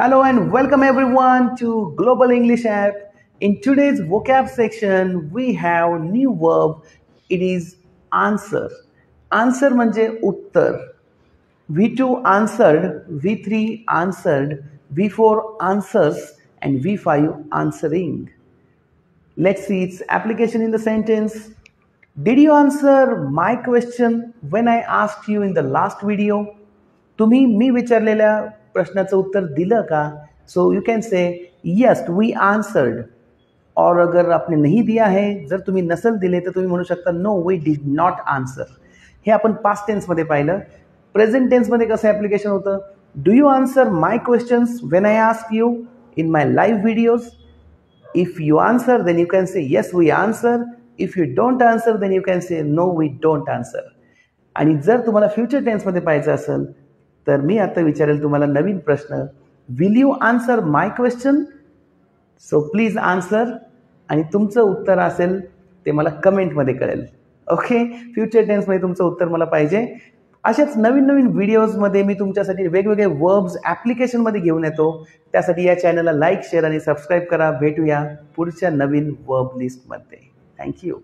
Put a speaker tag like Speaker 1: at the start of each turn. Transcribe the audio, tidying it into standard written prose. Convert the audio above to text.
Speaker 1: Hello and welcome everyone to Global English app. In today's vocab section, we have new verb. It is answer. Answer म्हणजे उत्तर. V2 answered, V3 answered, V4 answers, and V5 answering. Let's see its application in the sentence. Did you answer my question when I asked you in the last video? तुम्ही मी विचारलेल्या प्रश्नाचं उत्तर दिलं का? So you can say yes we answered. और अगर आपने नहीं दिया है, जर तुम्ही नसल दिले तर तुम्ही म्हणू शकता no we did not answer. हे आपण पास्ट टेन्समध्ये पाहिलं. प्रेझेंट टेन्समध्ये कसं ॲप्लिकेशन होतं? Do you answer my questions when I ask you in my live videos? If you answer then you can say yes we answer. If you don't answer then you can say no we don't answer. आणि जर तुम्हाला future टेन्समध्ये पाहायचं असेल तर मी आता विचारेल तुम्हाला नवीन प्रश्न, will you answer my question? So please answer आणि तुमचं उत्तर असेल ते मला कमेंटमध्ये कळेल. ओके, फ्युचर टेन्समध्ये तुमचं उत्तर मला पाहिजे. अशाच नवीन नवीन व्हिडिओजमध्ये मी तुमच्यासाठी वेगवेगळे वर्ब्स ॲप्लिकेशनमध्ये घेऊन येतो. त्यासाठी या चॅनलला लाईक, शेअर आणि सबस्क्राईब करा. भेटूया पुढच्या नवीन वर्ब लिस्टमध्ये. थँक्यू.